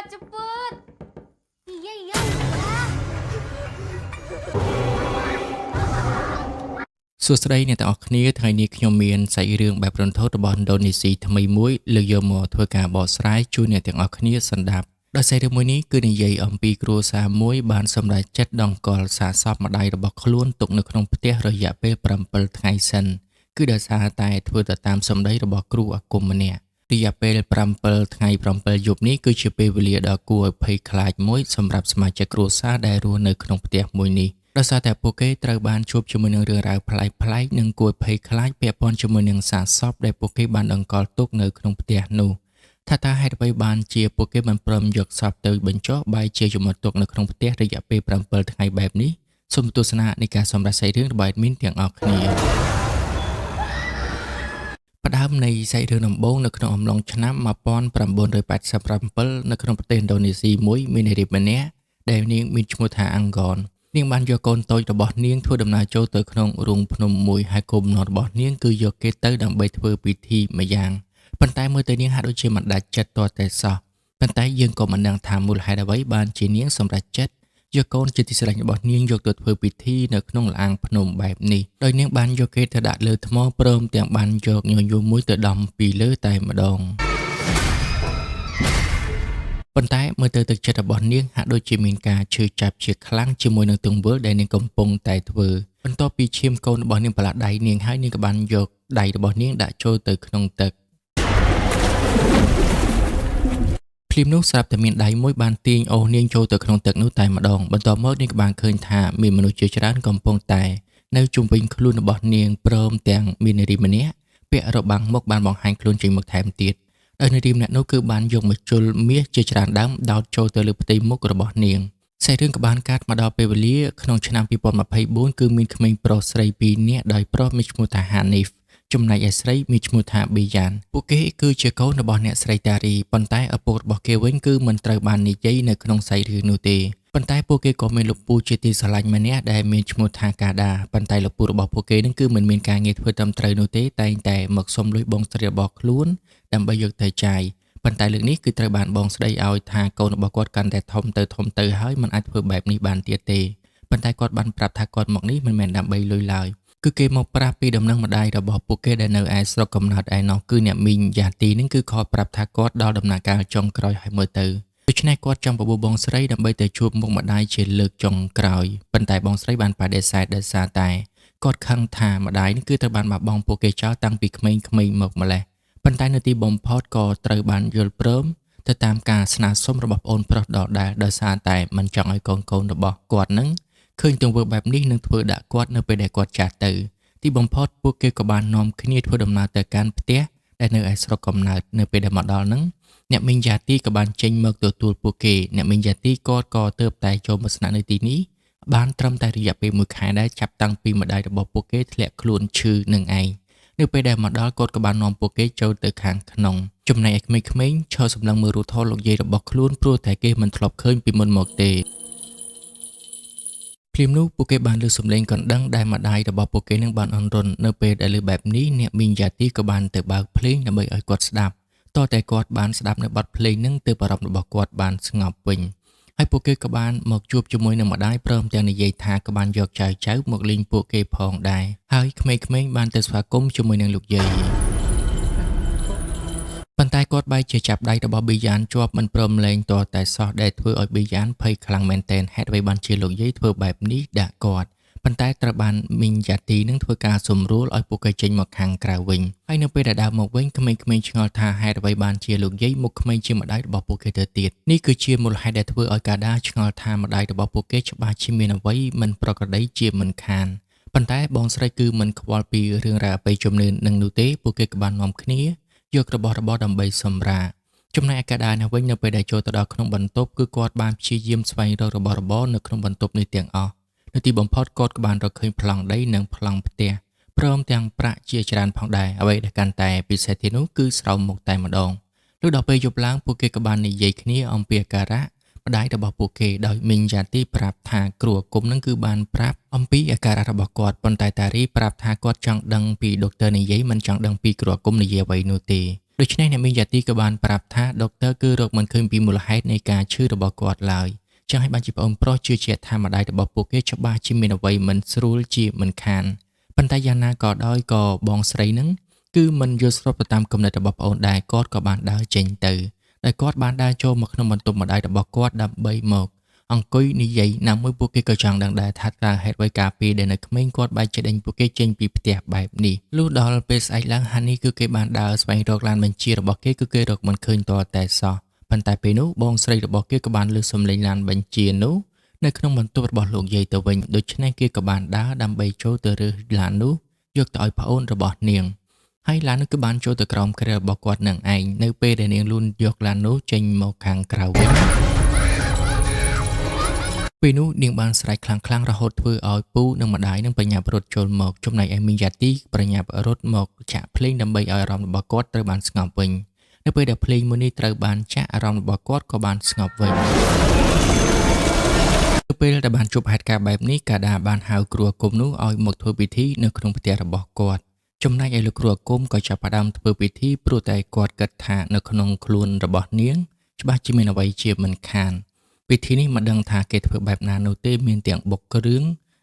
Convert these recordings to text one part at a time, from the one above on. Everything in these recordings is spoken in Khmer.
cepet. Iya iya iya. សួស្តីអ្នកទាំងអស់គ្នាថ្ងៃនេះខ្ញុំមានសាច់រឿងបែបរន្ធត់របស់ឥណ្ឌូនេស៊ីថ្មីមួយលើកយកមកធ្វើការបកស្រាយជូនអ្នកទាំងអស់គ្នាសន្តាប់ដោយសាច់រឿងមួយនេះគឺនិយាយអំពីគ្រួសារមួយបានសម្រេចចិត្តដង្កល់សាកសពម្ដាយរបស់ខ្លួនទុកនៅក្នុងផ្ទះរយៈពេល7ថ្ងៃសិនគឺដោយសារតែធ្វើទៅតាមសម្ដីរបស់គ្រូអាគមម្នាក់រយៈពេល7ថ្ងៃ7យប់នេះគឺជាពេលវេលាដ៏គួរឲ្យភ័យខ្លាចមួយសម្រាប់សមាជិកគ្រួសារដែលរស់នៅក្នុងផ្ទះមួយនេះដោយសារតែពួកគេត្រូវបានជួបជាមួយនឹងរឿងរ៉ាវប្លែកៗនិងគួរភ័យខ្លាចពាក់ព័ន្ធជាមួយនឹងសាកសពដែលពួកគេបានដង្កល់ទុកនៅក្នុងផ្ទះនោះថាតើហេតុអ្វីបានជាពួកគេមិនព្រមយកសពទៅបញ្ចុះបែរជាជំត់ទុកនៅក្នុងផ្ទះរយៈពេល7ថ្ងៃបែបនេះសូមទស្សនានៃការសម្រាប់សាច់រឿងរបស់ admin ទាំងអស់គ្នាផ្ដើមនៃសាច់រឿងដំបូងនៅក្នុងអំឡុងឆ្នាំ1987នៅក្នុងប្រទេសឥណ្ឌូនេស៊ីមួយមាននារីម្នាក់ដែលនាងមានឈ្មោះថាអាំងកននាងបានយកកូនតូចរបស់នាងធ្វើដំណើរចូលទៅក្នុងរូងភ្នំមួយហើយគោលបំណងរបស់នាងគឺយកគេទៅដើម្បីធ្វើពិធីម្យ៉ាងប៉ុន្តែមើលទៅនាងហាក់ដូចជាមិនដាច់ចិត្តទាល់តែសោះប៉ុន្តែយើងក៏មិនដឹងថាមូលហេតុអ្វីបានជានាងសម្រេចចិត្តយកកូនជាទីស្រឡាញ់របស់នាងយកទៅធ្វើពិធីនៅក្នុងលអាងភ្នំបែបនេះដោយនាងបានយកគេទៅដាក់លើថ្មព្រមទាំងបានយកញញួរមួយទៅដំពីលើតែម្ដងប៉ុន្តែមើលទៅទឹកចិត្តរបស់នាងហាក់ដូចជាមានការឈឺចាប់ជាខ្លាំងជាមួយនឹងទង្វើដែលនាងកំពុងតែធ្វើបន្ទាប់ពីឈាមកូនរបស់នាងប្រឡាក់ដៃនាងហើយនាងក៏បានយកដៃរបស់នាងដាក់ចូលទៅក្នុងទឹកភ្លាមនោះស្រាប់តែមានដៃមួយបានទាញអូសនាងចូលទៅក្នុងទឹកនោះតែម្ដងបន្ទាប់មកនាងក៏បានឃើញថាមានមនុស្សជាច្រើនកំពុងតែនៅជុំវិញខ្លួនរបស់នាងព្រមទាំងមាននារីម្នាក់ពាក់របាំងមុខបានបង្ហាញខ្លួនចេញមកថែមទៀតដោយនារីម្នាក់នោះគឺបានយកម្ជុលមាសជាច្រើនដើមដោតចូលទៅលើផ្ទៃមុខរបស់នាងសាច់រឿងក៏បានកាត់មកដល់ពេលវេលាក្នុងឆ្នាំ2024គឺមានក្មេងប្រុសស្រី2នាក់ដោយប្រុសមានឈ្មោះថាហានីហ្វចំណែកឯស្រីមានឈ្មោះថាប៊ីយ៉ានពួកគេគឺជាកូនរបស់អ្នកស្រីតារីប៉ុន្តែឪពុករបស់គេវិញគឺមិនត្រូវបាននិយាយនៅក្នុងសាច់រឿងនោះទេប៉ុន្តែពួកគេក៏មានលោកពូជាទីស្រឡាញ់ម្នាក់ដែលមានឈ្មោះថាកាដាប៉ុន្តែលោកពូរបស់ពួកគេនឹងគឺមិនមានការងារធ្វើត្រឹមត្រូវនោះទេតែងតែមកសុំលុយបងស្រីរបស់ខ្លួនដើម្បីយកទៅចាយប៉ុន្តែលើកនេះគឺត្រូវបានបងស្ដីឲ្យថាកូនរបស់គាត់កាន់តែធំទៅហើយមិនអាចធ្វើបែបនេះបានទៀតទេប៉ុន្តែគាត់បានប្រាប់ថាគាត់មកនេះមិនមែនដើម្បីលុយឡើយគឺគេមកប្រាប់ពីដំណឹងម្ដាយរបស់ពួកគេដែលនៅឯស្រុកកំណើតឯណោះគឺអ្នកមីងយ៉ាទីនឹងគឺខកប្រាប់ថាគាត់ដល់ដំណាក់កាលចុងក្រោយហើយមើលទៅដូច្នេះគាត់ចង់បបួលបងស្រីដើម្បីទៅជួបមុខម្ដាយជាលើកចុងក្រោយប៉ុន្តែបងស្រីបានបដិសេធដោយសារតែគាត់ខឹងថាម្ដាយនឹងគឺត្រូវបានបាត់បង់ពួកគេចោលតាំងពីក្មេងៗមកម្លេះប៉ុន្តែនៅទីបំផុតក៏ត្រូវបានយល់ព្រមទៅតាមការស្នើសុំរបស់ប្អូនប្រុសដដែលដោយសារតែមិនចង់ឲ្យកូនរបស់គាត់នឹងឃើញទង្វើបែបនេះនឹងធ្វើដាក់គាត់នៅពេលដែលគាត់ចាស់ទៅទីបំផុតពួកគេក៏បាននាំគ្នាធ្វើដំណើរទៅកាន់ផ្ទះដែលនៅឯស្រុកកំណើតនៅពេលដែលមកដល់នឹងអ្នកមីងយ៉ាទីក៏បានចេញមកទទួលពួកគេអ្នកមីងយ៉ាទីគាត់ក៏ទើបតែចូលមកស្នាក់នៅទីនេះបានត្រឹមតែរយៈពេល1ខែដែរចាប់តាំងពីម្ដាយរបស់ពួកគេធ្លាក់ខ្លួនឈឺនឹងឯងនៅពេលដែលមកដល់គាត់ក៏បាននាំពួកគេចូលទៅខាងក្នុងចំណែកឯក្មេងៗឈរសម្លឹងមើលរូបថតលោកយាយរបស់ខ្លួនព្រោះតែគេមិនធ្លាប់ឃើញពីមុនមកទេភ្លាមនោះពួកគេបានលើសំឡេងកណ្ដឹងដែលម្ដាយរបស់ពួកគេនឹងបានអន់រន់នៅពេលដែលលើបែបនេះអ្នកមីងយ៉ាទីក៏បានទៅបើកភ្លេងដើម្បីឲ្យគាត់ស្ដាប់តតែគាត់បានស្ដាប់នៅបទភ្លេងនឹងទើបអារម្មណ៍របស់គាត់បានស្ងប់វិញហើយពួកគេក៏បានមកជួបជាមួយនឹងម្ដាយព្រមទាំងនិយាយថាក៏បានយកចៅមកលេងពួកគេផងដែរហើយក្មេងៗបានទៅស្វាគមន៍ជាមួយនឹងលោកយាយប៉ុន្តែគាត់បែរជាចាប់ដៃរបស់ប៊ីយ៉ានជាប់មិនព្រមលែងតតែសោះដែលធ្វើឲ្យប៊ីយ៉ានភ័យខ្លាំងមែនទែនហេតុអ្វីបានជាលោកយាយធ្វើបែបនេះដាក់គាត់ប៉ុន្តែត្រូវបានមីងយ៉ាទីនឹងធ្វើការសម្រួលឲ្យពួកគេចេញមកខាងក្រៅវិញហើយនៅពេលដែលដើរមកវិញក្មេងៗឆ្ងល់ថាហេតុអ្វីបានជាលោកយាយមុខក្មេងជាម្ដាយរបស់ពួកគេទៅទៀតនេះគឺជាមូលហេតុដែលធ្វើឲ្យកាដាឆ្ងល់ថាម្ដាយរបស់ពួកគេច្បាស់ជាមានអ្វីមិនប្រក្រតីជាមិនខានប៉ុន្តែបងស្រីគឺមិនខ្វល់ពីរឿងរ៉ាវអបិយជំនឿនឹងនោះទេពួកគេក៏បាននាំគ្នាយករបស់របរដើម្បីសម្រាកចំណែកឯកាដានេះវិញនៅពេលដែលចូលទៅដល់ក្នុងបន្ទប់គឺគាត់បានព្យាយាមស្វែងរករបស់របរនៅក្នុងបន្ទប់នេះទាំងអស់នៅទីបំផុតគាត់ក៏បានរកឃើញប្លង់ដីនិងប្លង់ផ្ទះព្រមទាំងប្រាក់ជាច្រើនផងដែរអ្វីដែលកាន់តែពិសេសទៀតនោះគឺស្រោមមុខតែម្ដងលុះដល់ពេលយប់ឡើងពួកគេក៏បាននិយាយគ្នាអំពីអាការៈម្ដាយរបស់ពួកគេដោយមីងយ៉ាទីប្រាប់ថាគ្រូអាគមនឹងគឺបានប្រាប់អំពីអាការៈរបស់គាត់ប៉ុន្តែតារីប្រាប់ថាគាត់ចង់ដឹងពីដុកទ័រនិយាយមិនចង់ដឹងពីគ្រូអាគមនិយាយអ្វីនោះទេ ដូច្នេះអ្នកមានយ៉ាទីក៏បានប្រាប់ថាដុកទ័រគឺរកមិនឃើញពីមូលហេតុនៃការឈឺរបស់គាត់ឡើយចឹងហើយបានជាប្អូនប្រុសជឿជាក់ថាម្ដាយរបស់ពួកគេច្បាស់ជាមានអ្វីមិនស្រួលជាមិនខានប៉ុន្តែយ៉ាងណាក៏ដោយក៏បងស្រីនឹងគឺមិនយល់ស្របទៅតាមគំនិតរបស់ប្អូនដែរគាត់ក៏បានដើរចេញទៅដោយគាត់បានដើរចូលមកក្នុងបន្ទប់ម្ដាយរបស់គាត់ដើម្បីមកអង្គុយនិយាយណាមួយពួកគេក៏ចង់ដឹងដែរថាតើហេតុអ្វីកាលពីដែលនៅក្មេងគាត់បែកចេញពួកគេចេញពីផ្ទះបែបនេះលុះដល់ពេលស្អែកឡើងហានីគឺគេបានដើរស្វែងរកឡានបញ្ជារបស់គេគឺគេរកមិនឃើញទាល់តែសោះប៉ុន្តែពេលនោះបងស្រីរបស់គេក៏បានលើសំឡេងឡានបញ្ជានោះនៅក្នុងបន្ទប់របស់លោកយាយទៅវិញដូច្នេះគេក៏បានដើរដើម្បីចូលទៅរើសឡាននោះយកទៅឲ្យប្អូនរបស់នាងហើយឡាននោះគឺបានចូលទៅក្រោមគ្រែរបស់គាត់នឹងឯងនៅពេលដែលនាងលូនយកឡាននោះចេញមកខាងក្រៅវិញពេលនោះនាងបានស្រែកខ្លាំងៗរហូតធ្វើឲ្យពូនិងម្ដាយនឹងប្រញាប់រត់ចូលមកចំណែកឯមីងយ៉ាទីប្រញាប់រត់មកចាក់ភ្លេងដើម្បីឲ្យអារម្មណ៍របស់គាត់ត្រូវបានស្ងប់វិញនៅពេលដែលភ្លេងមួយនេះត្រូវបានចាក់អារម្មណ៍របស់គាត់ក៏បានស្ងប់វិញនៅពេលដែលបានជួបហេតុការណ៍បែបនេះកាដាបានហៅគ្រូអាគមនោះឲ្យមកធ្វើពិធីនៅក្នុងផ្ទះរបស់គាត់ចំណែកឯលោកគ្រូអាគមក៏ចាប់ផ្ដើមធ្វើពិធីព្រោះតែគាត់គិតថានៅក្នុងខ្លួនរបស់នាងច្បាស់ជាមានអ្វីជាមិនខានពិធីនេះមិនដឹងថាគេធ្វើបែបណានោះទេមានទាំងបុកគ្រឿង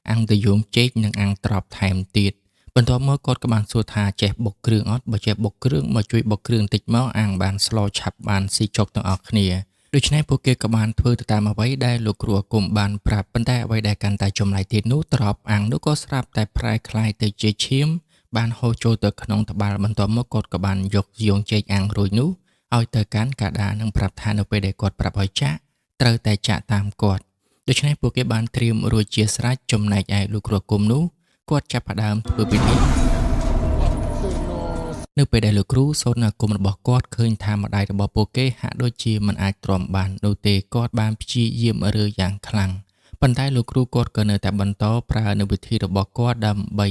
អាំងតយងចេកនិងអាំងត្រប់ថែមទៀតបន្ទាប់មកគាត់ក៏បានសួរថាចេះបុកគ្រឿងអត់បើចេះបុកគ្រឿងមកជួយបុកគ្រឿងតិចមកអាំងបានស្លោឆាប់បានស៊ីចុកទាំងអស់គ្នាដូច្នេះពួកគេក៏បានធ្វើទៅតាមអ្វីដែលលោកគ្រូអាគមបានប្រាប់ប៉ុន្តែអ្វីដែលកាន់តែចម្លែកទៀតនោះត្រប់អាំងនោះក៏ស្រាប់តែប្រែក្លាយទៅជាឈាមបានហូរចូលទៅក្នុងត្បាល់បន្ទាប់មកគាត់ក៏បានយកយងចេកអាំងរួចនោះឲ្យទៅកាន់កាដានិងប្រាប់ថានៅពេលដែលគាត់ប្រាប់ឲ្យចាក់ត្រូវតែចាក់តាមគាត់ដូច្នេះពួកគេបានត្រៀមរួចជាស្រេចចំណែកឯលោកគ្រូអាគមនោះគាត់ចាប់ផ្ដើមធ្វើពិធីនៅពេលដែលលោកគ្រូសូត្រអាគមរបស់គាត់ឃើញថាម្ដាយរបស់ពួកគេហាក់ដូចជាមិនអាចទ្រាំបាននោះទេគាត់បានព្យាយាមរើយ៉ាងខ្លាំងប៉ុន្តែលោកគ្រូគាត់ក៏នៅតែបន្តប្រើនៅវិធីរបស់គាត់ដើម្បី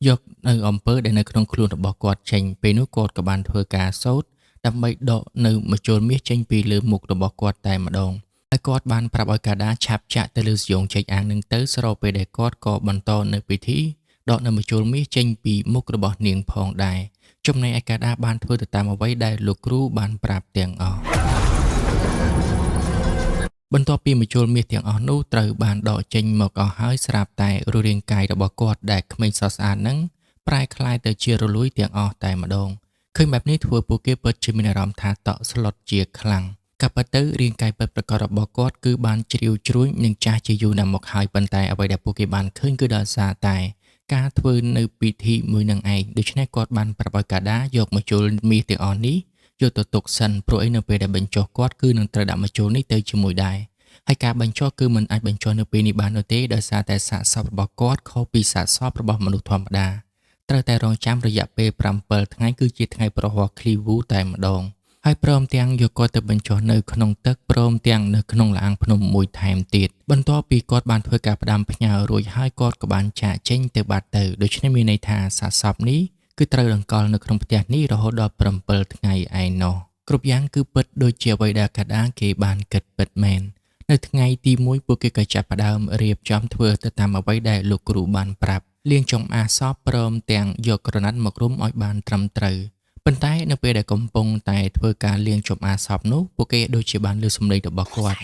យកនៅអំពើដែលនៅក្នុងខ្លួនរបស់គាត់ចេញពេលនោះគាត់ក៏បានធ្វើការសូត្រដើម្បីដកនៅម្ជុលមាសចេញពីលើមុខរបស់គាត់តែម្ដងហើយគាត់បានប្រាប់ឲ្យកាដាឆាប់ចាក់ទៅលើសយងចេកអាំងនឹងទៅស្របពេលដែលគាត់ក៏បន្តនៅពិធីដកនៅម្ជុលមាសចេញពីមុខរបស់នាងផងដែរចំណែកឯកាដាបានធ្វើទៅតាមអ្វីដែលលោកគ្រូបានប្រាប់ទាំងអស់បន្ទាប់ពីម្ជុលមាសទាំងអស់នោះត្រូវបានដកចេញមកអស់ហើយស្រាប់តែរូបរាងកាយរបស់គាត់ដែលក្មេងស្រស់ស្អាតនឹងប្រែក្លាយទៅជារលួយទាំងអស់តែម្ដងឃើញបែបនេះធ្វើពួកគេពិតជាមានអារម្មណ៍ថាតក់ស្លុតជាខ្លាំងក៏ប៉ុន្តែរាងកាយពិតប្រាកដរបស់គាត់គឺបានជ្រាវជ្រួញនិងចាស់ជាយូរណាស់មកហើយប៉ុន្តែអ្វីដែលពួកគេបានឃើញគឺដោយសារតែការធ្វើនៅពិធីមួយនឹងឯងដូច្នេះគាត់បានប្រាប់ឲ្យកាដាយកម្ជុលមាសទាំងអស់នេះយកទៅទុកសិនព្រោះឯនៅពេលដែលបញ្ចុះគាត់គឺនឹងត្រូវដាក់ម្ជុលនេះទៅជាមួយដែរហើយការបញ្ចុះគឺមិនអាចបញ្ចុះនៅពេលនេះបាននោះទេដោយសារតែសាកសពរបស់គាត់ខុសពីសាកសពរបស់មនុស្សធម្មតាត្រូវតែរងចាំរយៈពេល7ថ្ងៃគឺជាថ្ងៃប្រហ័សឃ្លីវូតែម្ដងហើយព្រមទាំងយកគាត់ទៅបញ្ចុះនៅក្នុងទឹកព្រមទាំងនៅក្នុងលអាងភ្នំមួយថែមទៀតបន្ទាប់ពីគាត់បានធ្វើការផ្ដាំផ្ញើរួចហើយគាត់ក៏បានចាកចេញទៅបាត់ទៅដូច្នេះមានន័យថាសាកសពនេះគឺត្រូវដង្កល់នៅក្នុងផ្ទះនេះរហូតដល់7ថ្ងៃឯណោះគ្រប់យ៉ាងគឺពិតដូចជាអ្វីដែលកាដាគេបានគិតពិតមែននៅថ្ងៃទី1ពួកគេក៏ចាប់ផ្ដើមរៀបចំធ្វើទៅតាមអ្វីដែលលោកគ្រូបានប្រាប់លាងចម្អាសពព្រមទាំងយកក្រណាត់មករុំឲ្យបានត្រឹមត្រូវប៉ុន្តែនៅពេលដែលកំពុងតែធ្វើការលាងចម្អាសពនោះពួកគេដូចជាបានឮសំឡេងរបស់គាត់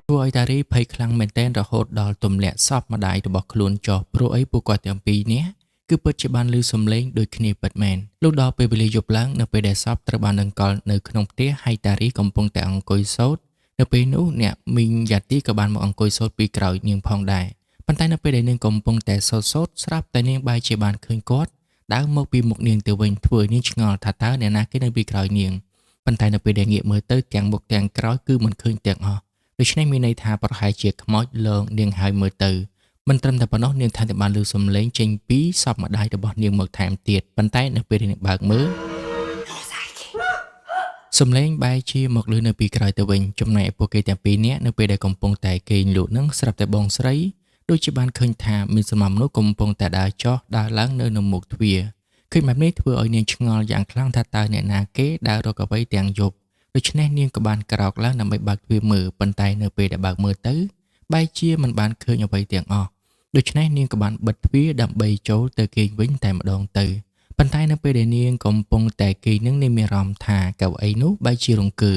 ធ្វើឲ្យតារីភ័យខ្លាំងមែនទែនរហូតដល់ទម្លាក់សពម្ដាយរបស់ខ្លួនចុះព្រោះអីពួកគាត់ទាំងពីរនាក់គឺពិតជាបានឮសំឡេងដូចគ្នាពិតមែនលុះដល់ពេលវេលាយប់ឡើងនៅពេលដែលសពត្រូវបានដង្កល់នៅក្នុងផ្ទះហើយតារីកំពុងតែអង្គុយសូត្រនៅពេលនោះអ្នកមីងយ៉ាទីក៏បានមកអង្គុយសូត្រពីក្រោយនាងផងដែរប៉ុន្តែនៅពេលដែលនាងកំពុងតែសូត្រស្រាប់តែនាងបែរជាបានឃើញគាត់ដើរមកពីមុខនាងទៅវិញធ្វើនាងឆ្ងល់ថាតើអ្នកណាគេនៅពីក្រោយនាងប៉ុន្តែនៅពេលដែលងាកមើលទៅទាំងមុខទាំងក្រោយគឺមិនឃើញទាំងអស់ដូច្នេះមានន័យថាប្រហែលជាខ្មោចលងនាងហើយមើលទៅមិនត្រឹមតែប៉ុណ្ណោះនាងថែមទាំងបានឮសំឡេងចេញពីសពម្ដាយរបស់នាងមកថែមទៀតប៉ុន្តែនៅពេលនាងបើកមើលសំឡេងបែរជាមកលឺនៅពីក្រោយទៅវិញចំណែកពួកគេទាំងពីរនាក់នៅពេលដែលកំពុងតែគេងលក់នឹងស្រាប់តែបងស្រីដូចជាបានឃើញថាមានសមាមនុស្សកំពុងតែដើរចុះដើរឡើងនៅមុខទ្វារឃើញបែបនេះធ្វើឲ្យនាងឆ្ងល់យ៉ាងខ្លាំងថាតើអ្នកណាគេដើររកអ្វីទាំងយប់ដូច្នេះនាងក៏បានក្រោកឡើងដើម្បីបើកទ្វារមើលប៉ុន្តែនៅពេលដែលបើកមើលទៅបែរជាមិនបានឃើញអ្វីទាំងអស់ដូច្នេះនាងក៏បានបិទទ្វារដើម្បីចូលទៅគេងវិញតែម្ដងទៅ ប៉ុន្តែនៅពេលដែលនាងកំពុងតែគេងនឹងនាងមានអារម្មណ៍ថាកៅអីនោះបែរជារង្គើ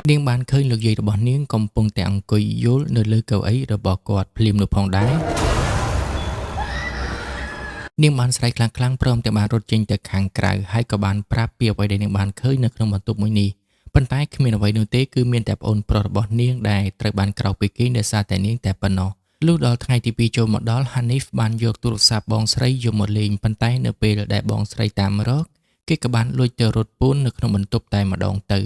នាងបានឃើញលោកយាយរបស់នាងកំពុងតែអង្គុយយល់នៅលើកៅអីរបស់គាត់ភ្លាមនោះផងដែរនាងបានស្រែកខ្លាំងៗព្រមទាំងបានរត់ចេញទៅខាងក្រៅហើយក៏បានប្រាប់ពីអ្វីដែលនាងបានឃើញនៅក្នុងបន្ទប់មួយនេះប៉ុន្តែគ្មានអ្វីនោះទេគឺមានតែប្អូនប្រុសរបស់នាងដែលត្រូវបានក្រោកពីគេងដោយសារតែនាងតែប៉ុណ្ណោះលុះដល់ថ្ងៃទី2ចូលមកដល់ Hanif បានយកទូរស័ព្ទបងស្រីយកមកលេងប៉ុន្តែនៅពេលដែលបងស្រីតាមរកគេក៏បានលួចទៅរត់ពូននៅក្នុងបន្ទប់តែម្ដងទៅ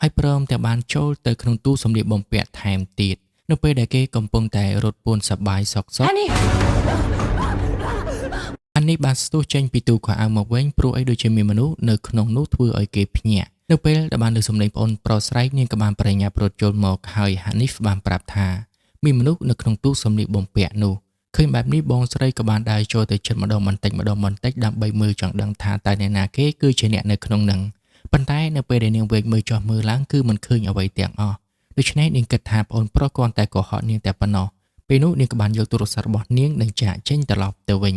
ហើយព្រមទាំងបានចូលទៅក្នុងទូសម្លៀកបំពាក់ថែមទៀតនៅពេលដែលគេកំពុងតែរត់ពូនសប្បាយសុខៗអានេះបានស្ទុះចេញពីទូខោអាវមកវិញព្រោះអីដូចជាមានមនុស្សនៅក្នុងនោះធ្វើឲ្យគេភ្ញាក់នៅពេលដែលបានលើសំឡេងប្អូនប្រុសស្រែកនាងក៏បានប្រញាប់រត់ចូលមកហើយ Hanif បានប្រាប់ថាមានមនុស្សនៅក្នុងទូសម្លៀកបំពាក់នោះឃើញបែបនេះបងស្រីក៏បានដើរចូលទៅជិតម្ដងបន្តិចម្ដងដើម្បីមើលចង់ដឹងថាតើអ្នកណាគេគឺជាអ្នកនៅក្នុងនឹងប៉ុន្តែនៅពេលដែលនាងវែកមើលចុះមើលឡើងគឺមិនឃើញអ្វីទាំងអស់ដូច្នេះនាងគិតថាប្អូនប្រុសគ្រាន់តែកុហកនាងតែប៉ុណ្ណោះពេលនោះនាងក៏បានយកទូរស័ព្ទរបស់នាងនិងចាកចេញត្រឡប់ទៅវិញ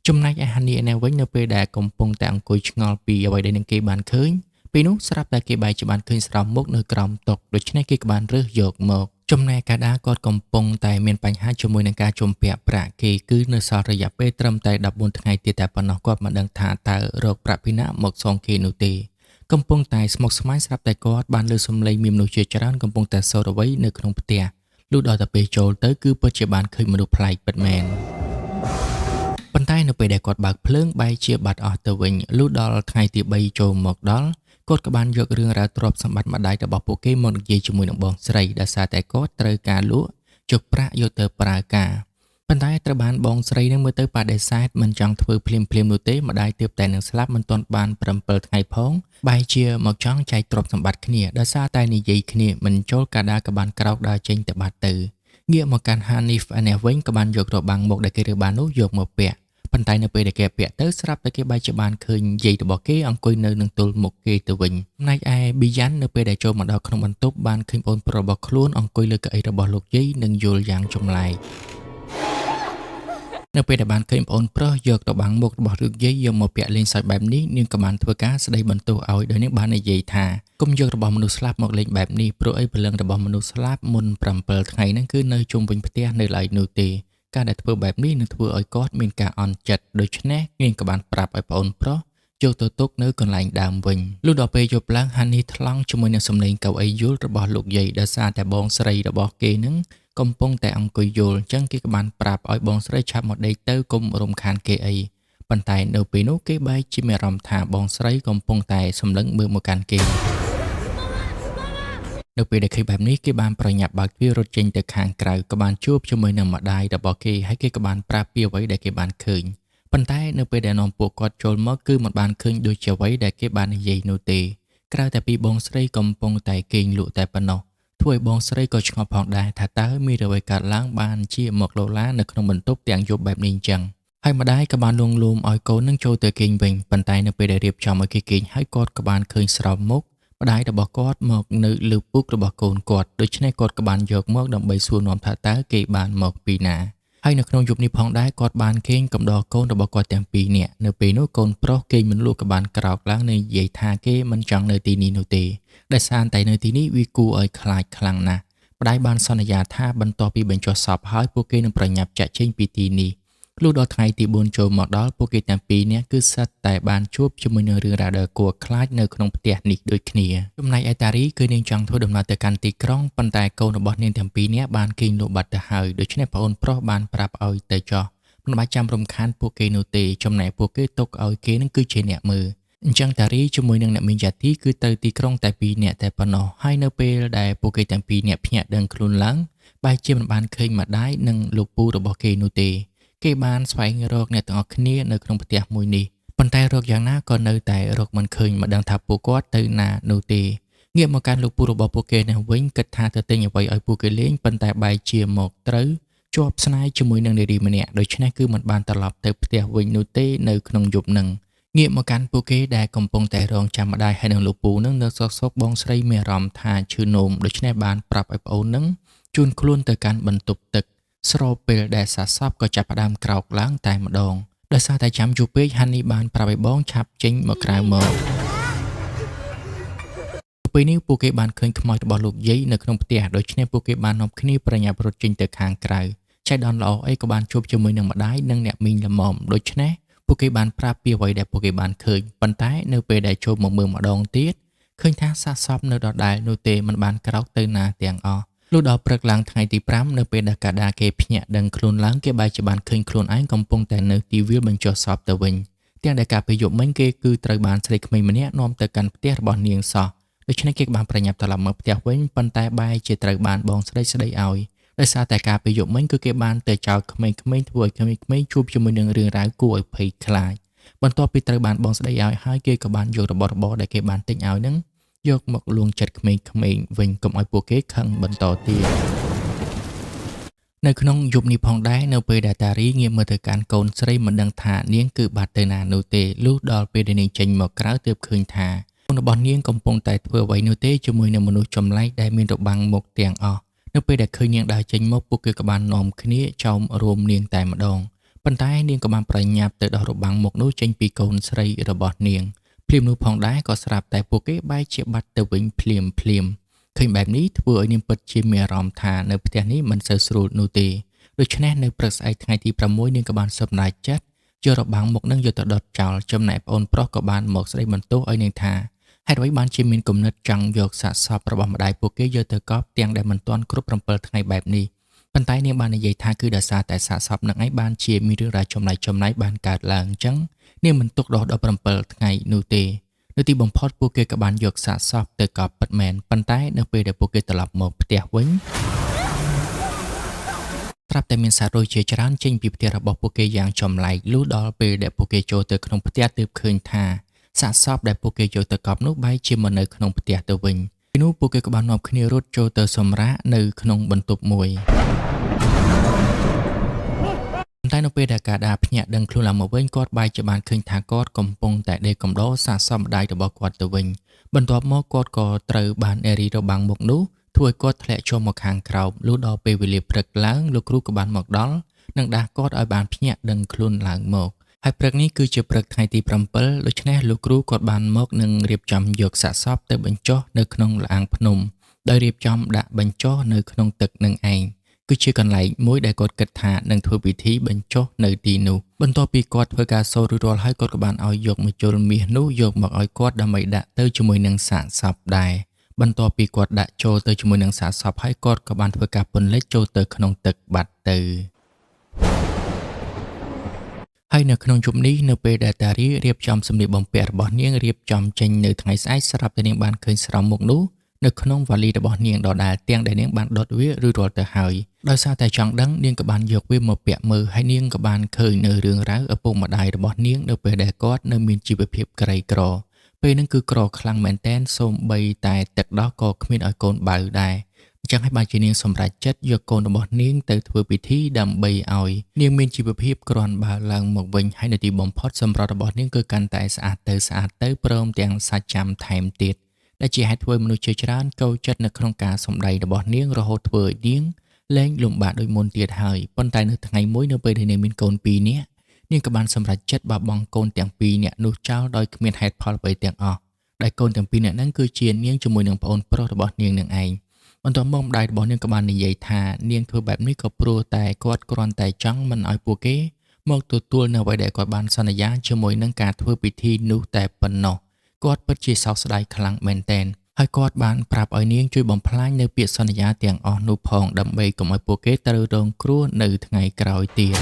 ចំណែកឯ Hani ឯវិញនៅពេលដែលកំពុងតែអង្គុយឆ្ងល់ពីអ្វីដែលនាងគេបានឃើញពេលនោះស្រាប់តែគេបែរជាបានឃើញស្រោមមុខនៅក្រោមតុដូច្នេះគេក៏បានរើសយកមកចំណែកកាដាគាត់កំពុងតែមានបញ្ហាជាមួយនឹងការជំពាក់ប្រាក់គេគឺនៅសល់រយៈពេលត្រឹមតែ14ថ្ងៃទៀតតែប៉ុណ្ណោះគាត់មិនដឹងថាតើរកប្រាក់ពីណាមកសងគេនោះទេកំពុងតែស្មុគស្មាញស្រាប់តែគាត់បានលើសំឡេងមានមនុស្សជាច្រើនកំពុងតែសូត្រអ្វីនៅក្នុងផ្ទះលុះដល់តែពេលចូលទៅគឺពិតជាបានឃើញមនុស្សប្លែកពិតមែនប៉ុន្តែនៅពេលដែលគាត់បើកភ្លើងបែរជាបាត់អស់ទៅវិញលុះដល់ថ្ងៃទី3ចូលមកដល់គាត់ក៏បានយករឿងរ៉ាវទ្រព្យសម្បត្តិម្ដាយរបស់ពួកគេមកនិយាយជាមួយនឹងបងស្រីដែលសារតែគាត់ត្រូវការលក់ជោគប្រាក់យកទៅប្រើការប៉ុន្តែត្រូវបានបងស្រីនឹងមើលទៅបដិសេធមិនចង់ធ្វើភ្លាមនោះទេម្ដាយទើបតែនឹងស្លាប់មិនទាន់បាន7ថ្ងៃផងបែរជាមកចង់ចែកទ្រព្យសម្បត្តិគ្នាដោយសារតែនិយាយគ្នាមិនចូលកាដាក៏បានក្រោកដើរចេញទៅបាត់ទៅងាកមកកាន់ Hanif ឯនេះវិញក៏បានយករបាំងមុខដែលគេរើបាននោះយកមកពាក់ប៉ុន្តែនៅពេលដែលគេពាក់ទៅស្រាប់តែគេបែរជាបានឃើញយាយរបស់គេអង្គុយនៅនឹងទល់មុខគេទៅវិញចំណែកឯ Bian នៅពេលដែលចូលមកដល់ក្នុងបន្ទប់បានឃើញបងប្រុសរបស់ខ្លួនអង្គុយលើកៅអីរបស់លោកយាយនិងយល់យ៉ាងចម្លែកនៅពេលដែលបានឃើញបងប្រុសយកទៅបាំងមុខរបស់លោកយាយយកមកពាក់លេងសើចបែបនេះនាងក៏បានធ្វើការស្ដីបន្ទោសឲ្យដោយនាងបាននិយាយថាកុំយករបស់មនុស្សស្លាប់មកលេងបែបនេះព្រោះអីព្រលឹងរបស់មនុស្សស្លាប់មុន7ថ្ងៃហ្នឹងគឺនៅជុំវិញផ្ទះនៅឡើយនោះទេការដែលធ្វើបែបនេះនឹងធ្វើឲ្យគាត់មានការអន់ចិត្តដូច្នេះនាងក៏បានប្រាប់ឲ្យប្អូនប្រុសយកទៅទុកនៅកន្លែងដើមវិញលុះដល់ពេលយប់ឡើង Hani ថ្លង់ជាមួយនឹងសំឡេងកៅអីយល់របស់លោកយាយដោយសារតែបងស្រីរបស់គេនឹងកំពុងតែអង្គុយយល់អញ្ចឹងគេក៏បានប្រាប់ឲ្យបងស្រីឆាប់មកដេកទៅកុំរំខានគេអីប៉ុន្តែនៅពេលនោះគេបែរជាមានអារម្មណ៍ថាបងស្រីកំពុងតែសម្លឹងមើលមកកាន់គេនៅពេលដែលឃើញបែបនេះគេបានប្រញាប់បើកទ្វាររត់ចេញទៅខាងក្រៅក៏បានជួបជាមួយនឹងម្ដាយរបស់គេហើយគេក៏បានប្រាប់ពីអ្វីដែលគេបានឃើញប៉ុន្តែនៅពេលដែលនាំពួកគាត់ចូលមកគឺមិនបានឃើញដូចជាអ្វីដែលគេបាននិយាយនោះទេក្រៅតែពីបងស្រីកំពុងតែគេងលក់តែប៉ុណ្ណោះធ្វើឲ្យបងស្រីក៏ឆ្ងល់ផងដែរថាតើមានអ្វីកើតឡើងបានជាមកលោឡានៅក្នុងបន្ទប់ទាំងយប់បែបនេះអញ្ចឹងហើយម្ដាយក៏បានលួងលោមឲ្យកូននឹងចូលទៅគេងវិញប៉ុន្តែនៅពេលដែលរៀបចំឲ្យគេគេងហើយគាត់ក៏បានឃើញស្រោមមុខម្ដាយរបស់គាត់មកនៅលើពុករបស់កូនគាត់ដូច្នេះគាត់ក៏បានយកមកដើម្បីសួរនាំថាតើគេបានមកពីណាហើយនៅក្នុងយប់នេះផងដែរគាត់បានគេងកំដរកូនរបស់គាត់ទាំងពីរនាក់នៅពេលនោះកូនប្រុសគេងមិនលក់ក៏បានក្រោកឡើងនិងនិយាយថាគេមិនចង់នៅទីនេះនោះទេដោយសារតែនៅទីនេះវាគួរឲ្យខ្លាចខ្លាំងណាស់ម្ដាយបានសន្យាថាបន្ទាប់ពីបញ្ចុះសពហើយពួកគេនឹងប្រញាប់ចាក់ចេញពីទីនេះលុះដល់ថ្ងៃទី4ចូលមកដល់ពួកគេទាំងពីរនាក់គឺសិតតែបានជួបជាមួយនឹងរឿងរ៉ាវដែលគួរខ្លាចនៅក្នុងផ្ទះនេះដូចគ្នាចំណែកឯតារីគឺនាងចង់ធ្វើដំណើរទៅកាន់ទីក្រុងប៉ុន្តែកូនរបស់នាងទាំងពីរនាក់បានគេងលក់បាត់ទៅហើយដូច្នេះប្អូនប្រុសបានប្រាប់ឲ្យទៅចោះមិនបាច់ចាំរំខានពួកគេនោះទេចំណែកពួកគេទុកឲ្យគេនឹងគឺជាអ្នកមើលអញ្ចឹងតារីជាមួយនឹងអ្នកមានយ៉ាទីគឺទៅទីក្រុងតែ2នាក់តែប៉ុណ្ណោះហើយនៅពេលដែលពួកគេទាំងពីរនាក់ភ្ញាក់ដឹងខ្លួនឡើងបែរជាមិនបានឃើញម្ដាយនិងលោកពូរបស់គេនោះទេគេបានស្វែងរកអ្នកទាំងអស់គ្នានៅក្នុងផ្ទះមួយនេះប៉ុន្តែរកយ៉ាងណាក៏នៅតែរកមិនឃើញមិនដឹងថាពួកគាត់ទៅណានោះទេងាកមកកាន់លោកពូរបស់ពួកគេនេះវិញគិតថាទៅទិញអ្វីឲ្យពួកគេលេងប៉ុន្តែបែរជាមកត្រូវជាប់ស្នេហ៍ជាមួយនឹងនារីម្នាក់ដូច្នេះគឺមិនបានត្រឡប់ទៅផ្ទះវិញនោះទេនៅក្នុងយប់នឹងងាកមកកាន់ពួកគេដែលកំពុងតែរងចាំម្ដាយហើយនឹងលោកពូនឹងនៅសុកបងស្រីមានអារម្មណ៍ថាឈឺនោមដូច្នេះបានប្រាប់ឲ្យប្អូននឹងជូនខ្លួនទៅកាន់បន្ទប់ទឹកស្របពេលដែលសាសសពក៏ចាប់ផ្ដើមក្រោកឡើងតែម្ដង ដោយសារតែចាំយូរពេកហាន់នេះបានប្រាប់ឲ្យបងឆាប់ចេញមកក្រៅមកពេលនេះពួកគេបានឃើញខ្មោចរបស់លោកយាយនៅក្នុងផ្ទះដូច្នេះពួកគេបាននាំគ្នាប្រញាប់រត់ចេញទៅខាងក្រៅចៃដន្យល្អអីក៏បានជួបជាមួយនឹងម្ដាយនិងអ្នកមីងល្មមដូច្នេះពួកគេបានប្រាប់ពីអ្វីដែលពួកគេបានឃើញប៉ុន្តែនៅពេលដែលចូលមកមើលម្ដងទៀតឃើញថាសាកសពនៅដដែលនោះទេមិនបានក្រោកទៅណាទាំងអស់លុះដល់ព្រឹកឡើងថ្ងៃទី5នៅពេលដែលកាដាគេភ្ញាក់ដឹងខ្លួនឡើងគេបែរជាបានឃើញខ្លួនឯងកំពុងតែនៅទីវាលបញ្ចុះសពទៅវិញទាំងដែលការពេលយប់មិញគេគឺត្រូវបានស្រីក្មេងម្នាក់នាំទៅកាន់ផ្ទះរបស់នាងសោះដូច្នេះគេបានប្រញាប់ត្រឡប់មកផ្ទះវិញប៉ុន្តែបែរជាត្រូវបានបងស្រីស្ដីឲ្យដោយសារតែការពេលយប់មិញគឺគេបានទៅចោលក្មេងៗធ្វើឲ្យក្មេងៗជួបជាមួយនឹងរឿងរ៉ាវគួរឲ្យភ័យខ្លាចបន្ទាប់ពីត្រូវបានបងស្ដីឲ្យហើយគេក៏បានយករបស់របរដែលគេបានទិញឲ្យនឹងយកមកលួងចិត្តក្មេងៗវិញកុំឲ្យពួកគេខឹងបន្តទៀតនៅក្នុងយប់នេះផងដែរនៅពេលដែលតារីងាកមើលទៅកាន់កូនស្រីមិនដឹងថានាងគឺបាត់ទៅណានោះទេលុះដល់ពេលដែលនាងចេញមកក្រៅទើបឃើញថាកូនរបស់នាងកំពុងតែធ្វើអ្វីនោះទេជាមួយនឹងមនុស្សចម្លែកដែលមានរបាំងមុខទាំងអស់នៅពេលដែលឃើញនាងដើរចេញមកពួកគេក៏បាននាំគ្នាចោមរួមនាងតែម្ដងប៉ុន្តែនាងក៏បានប្រញាប់ទៅដោះរបាំងមុខនោះចេញពីកូនស្រីរបស់នាងភ្លាមនោះផងដែរក៏ស្រាប់តែពួកគេបែរជាបាត់ទៅវិញភ្លាមឃើញបែបនេះធ្វើឲ្យនាងពិតជាមានអារម្មណ៍ថានៅផ្ទះនេះមិនសូវស្រួលនោះទេដូច្នេះនៅព្រឹកស្អែកថ្ងៃទី6នាងក៏បានសម្រេចចិត្តយករបាំងមុខនឹងយកទៅដុតចោលចំណែកប្អូនប្រុសក៏បានមកស្ដីបន្ទោសឲ្យនាងថាហេតុអ្វីបានជាមានគំនិតចង់យកសាកសពរបស់ម្ដាយពួកគេយកទៅកប់ទាំងដែលមិនទាន់គ្រប់7ថ្ងៃបែបនេះប៉ុន្តែនាងបាននិយាយថាគឺដោយសារតែសាកសពនឹងឯងបានជាមានរឿងរ៉ាវចម្លែកបានកើតឡើងអញ្ចឹងនាងមិនទុកដោះដល់7ថ្ងៃនោះទេនៅទីបំផុតពួកគេក៏បានយកសាកសពទៅកប់ពិតមែនប៉ុន្តែនៅពេលដែលពួកគេត្រឡប់មកផ្ទះវិញត្រាប់តែមានសត្វរុយជាច្រើនចេញពីផ្ទះរបស់ពួកគេយ៉ាងចម្លែកលុះដល់ពេលដែលពួកគេចូលទៅក្នុងផ្ទះទើបឃើញថាសាកសពដែលពួកគេយកទៅកប់នោះបែរជាមិននៅក្នុងផ្ទះទៅវិញពីនោះពួកគេក៏បាននាំគ្នារត់ចូលទៅសម្រាកនៅក្នុងបន្ទប់មួយតែនៅពេលដែលកាដាភ្ញាក់ដឹងខ្លួនឡើងមកវិញគាត់បែរជាបានឃើញថាគាត់កំពុងតែដេកកំដរសាកសពម្ដាយរបស់គាត់ទៅវិញបន្ទាប់មកគាត់ក៏ត្រូវបានអេរីរបាំងមុខនោះធ្វើឲ្យគាត់ធ្លាក់ចុះមកខាងក្រោមលុះដល់ពេលវេលាព្រឹកឡើងលោកគ្រូក៏បានមកដល់និងដាស់គាត់ឲ្យបានភ្ញាក់ដឹងខ្លួនឡើងមកហើយព្រឹកនេះគឺជាព្រឹកថ្ងៃទី7ដូច្នេះលោកគ្រូគាត់បានមកនិងរៀបចំយកសាកសពទៅបញ្ចុះនៅក្នុងលអាងភ្នំដោយរៀបចំដាក់បញ្ចុះនៅក្នុងទឹកនឹងឯងគឺជាកន្លែងមួយដែលគាត់គិតថានឹងធ្វើពិធីបញ្ចុះនៅទីនោះបន្ទាប់ពីគាត់ធ្វើការសូត្ររួចរាល់ហើយគាត់ក៏បានឲ្យយកម្ជុលមាសនោះយកមកឲ្យគាត់ដើម្បីដាក់ទៅជាមួយនឹងសាកសពដែរបន្ទាប់ពីគាត់ដាក់ចូលទៅជាមួយនឹងសាកសពហើយគាត់ក៏បានធ្វើការពន្លិចចូលទៅក្នុងទឹកបាត់ទៅហើយនៅក្នុងយប់នេះនៅពេលដែលតារីរៀបចំសម្លៀកបំពាក់របស់នាងរៀបចំចេញនៅថ្ងៃស្អែកស្រាប់តែនាងបានឃើញស្រោមមុខនោះនៅក្នុងវ៉ាលីរបស់នាងដដែលទាំងដែលនាងបានដុតវារួចរាល់ទៅហើយដោយសារតែចង់ដឹងនាងក៏បានយកវាមកពាក់មើលហើយនាងក៏បានឃើញនៅរឿងរ៉ាវឪពុកម្ដាយរបស់នាងនៅពេលដែលគាត់នៅមានជីវភាពក្រីក្រពេលហ្នឹងគឺក្រខ្លាំងមែនតែនសូម្បីតែទឹកដោះក៏គ្មានឲ្យកូនបៅដែរអញ្ចឹងហើយបានជានាងសម្រេចចិត្តយកកូនរបស់នាងទៅធ្វើពិធីដើម្បីឲ្យនាងមានជីវភាពគ្រាន់បើឡើងមកវិញហើយនៅទីបំផុតសម្រស់របស់នាងគឺកាន់តែស្អាតទៅព្រមទាំងសាច់ចាំថែមទៀតដែលជាហេតុធ្វើមនុស្សជាច្រើនកោចិត្តនៅក្នុងការសម្ដែងរបស់នាងរហូតធ្វើឲ្យនាងលែងលំបាកដូចមុនទៀតហើយប៉ុន្តែនៅថ្ងៃមួយនៅពេលដែលនាងមានកូន2នាក់នាងក៏បានសម្រេចចិត្តបោះបង់កូនទាំង2នាក់នោះចោលដោយគ្មានហេតុផលអ្វីទាំងអស់ដែលកូនទាំង2នាក់ហ្នឹងគឺជានាងជាមួយនឹងប្អូនប្រុសរបស់នាងនឹងឯងបន្ទាប់មកម្ដាយរបស់នាងក៏បាននិយាយថានាងធ្វើបែបនេះក៏ព្រោះតែគាត់គ្រាន់តែចង់មិនឲ្យពួកគេមកទទួលនៅអ្វីដែលគាត់បានសន្យាជាមួយនឹងការធ្វើពិធីនោះតែប៉ុណ្ណោះគាត់ពិតជាសោកស្ដាយខ្លាំងមែនទែនហើយគាត់បានប្រាប់ឲ្យនាងជួយបំផ្លាញនៅពាក្យសន្យាទាំងអស់នោះផងដើម្បីកុំឲ្យពួកគេត្រូវរងគ្រោះនៅថ្ងៃក្រោយទៀត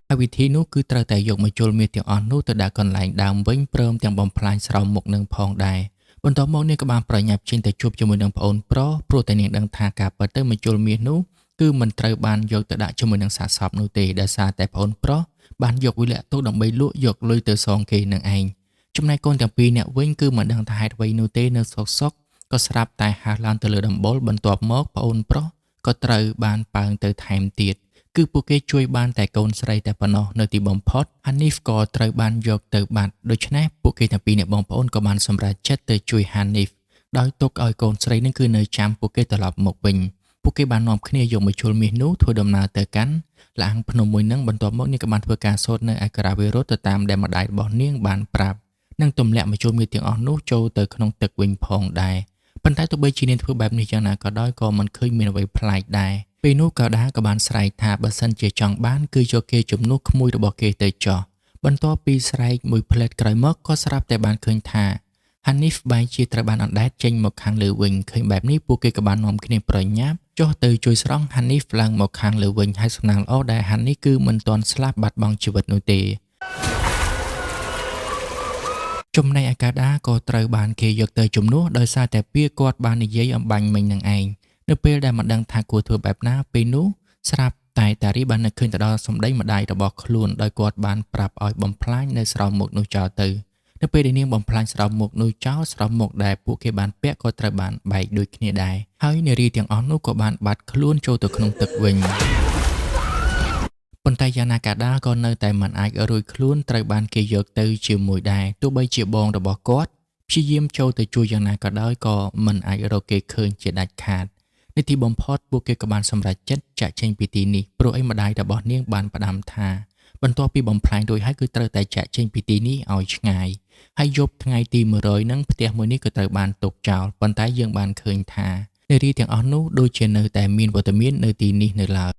ហើយវិធីនោះគឺត្រូវតែយកមកជុលមាសទាំងអស់នោះទៅដាក់កន្លែងដើមវិញព្រមទាំងបំផ្លាញស្រោមមុខនឹងផងដែរបន្ទាប់មកនាងក៏បានប្រញាប់ចេញទៅជួបជាមួយនឹងប្អូនប្រុសព្រោះតែនាងដឹងថាការពិតទៅមកជុលមាសនោះគឺមិនត្រូវបានយកទៅដាក់ជាមួយនឹងសាកសពនោះទេដោយសារតែប្អូនប្រុសបានយកវាលាក់ទុកដើម្បីលក់យកលុយទៅសងគេនឹងឯងចំណែកកូនទាំង2នាក់វិញគឺមិនដឹងថាហេតុអ្វីនោះទេនៅសុកក៏ស្រាប់តែហាស់ឡើងទៅលើដំបូលបន្ទាប់មកប្អូនប្រុសក៏ត្រូវបានប៉ើងទៅថែមទៀតគឺពួកគេជួយបានតែកូនស្រីតែប៉ុណ្ណោះនៅទីបំផុត Hanif ក៏ត្រូវបានយកទៅបាត់ដូច្នេះពួកគេទាំងពីរនាក់បងប្អូនក៏បានសម្រេចចិត្តទៅជួយ Hanif ដោយទុកឲ្យកូនស្រីនឹងគឺនៅចាំពួកគេត្រឡប់មកវិញពួកគេបាននាំគ្នាយកមកជុលមាសនោះធ្វើដំណើរទៅកាន់ ឡាំងភ្នំមួយនឹងបន្ទាប់មកនាងក៏បានធ្វើការសូត្រនៅឯក្រៅវិរុទ្ធទៅតាមដែលម្ដាយរបស់នាងបានប្រាប់និងទម្លាក់មកជុំគ្នាទាំងអស់នោះចូលទៅក្នុងទឹកវិញផងដែរប៉ុន្តែទោះបីជានាងធ្វើបែបនេះយ៉ាងណាក៏ដោយក៏មិនឃើញមានអ្វីប្លែកដែរពេលនោះកោដាក៏បានស្រែកថាបើសិនជាចង់បានគឺយកគេជំនួសក្មួយរបស់គេទៅចោះបន្ទាប់ពីស្រែកមួយផ្លែតក្រោយមកក៏ស្រាប់តែបានឃើញថាHanif បែរជាត្រូវបានអណ្ដែតចេញមកខាងលើវិញឃើញបែបនេះពួកគេក៏បាននាំគ្នាប្រញាប់ចុះទៅជួយស្រង់ Hanif ឡើងមកខាងលើវិញហើយសំណាងល្អដែល Hanif គឺមិនទាន់ស្លាប់បាត់បង់ជីវិតនោះទេចំណែកឯកាដាក៏ត្រូវបានគេយកទៅជំនួសដោយសារតែពាក្យគាត់បាននិយាយអំបញ្ញមិញនឹងឯងនៅពេលដែលមិនដឹងថាគួរធ្វើបែបណាពេលនោះស្រាប់តែតារីបាននឹកឃើញទៅដល់សម្ដីម្ដាយរបស់ខ្លួនដោយគាត់បានប្រាប់ឲ្យបំផ្លាញនៅស្រោមមុខនោះចោលទៅនៅពេលដែលនាងបំផ្លាញស្រោមមុខនោះចោលស្រោមមុខដែលពួកគេបានពាក់ក៏ត្រូវបានបែកដូចគ្នាដែរហើយនារីទាំងអស់នោះក៏បានបាត់ខ្លួនចូលទៅក្នុងទឹកវិញប៉ុន្តែយ៉ាងណាកាដាក៏នៅតែមិនអាចរួចខ្លួនត្រូវបានគេយកទៅជាមួយដែរទោះបីជាបងរបស់គាត់ព្យាយាមចូលទៅជួយយ៉ាងណាក៏ដោយក៏មិនអាចរកគេឃើញជាដាច់ខាតនៅទីបំផុតពួកគេក៏បានសម្រេចចិត្តចាកចេញពីទីនេះព្រោះឯម្ដាយរបស់នាងបានផ្ដាំថាបន្ទាប់ពីបំផ្លាញរួចហើយគឺត្រូវតែចាកចេញពីទីនេះឲ្យឆ្ងាយហើយយប់ថ្ងៃទី100នឹងផ្ទះមួយនេះក៏ត្រូវបានទុកចោលប៉ុន្តែយើងបានឃើញថានារីទាំងអស់នោះដូចជានៅតែមានវត្តមាននៅទីនេះនៅឡើយ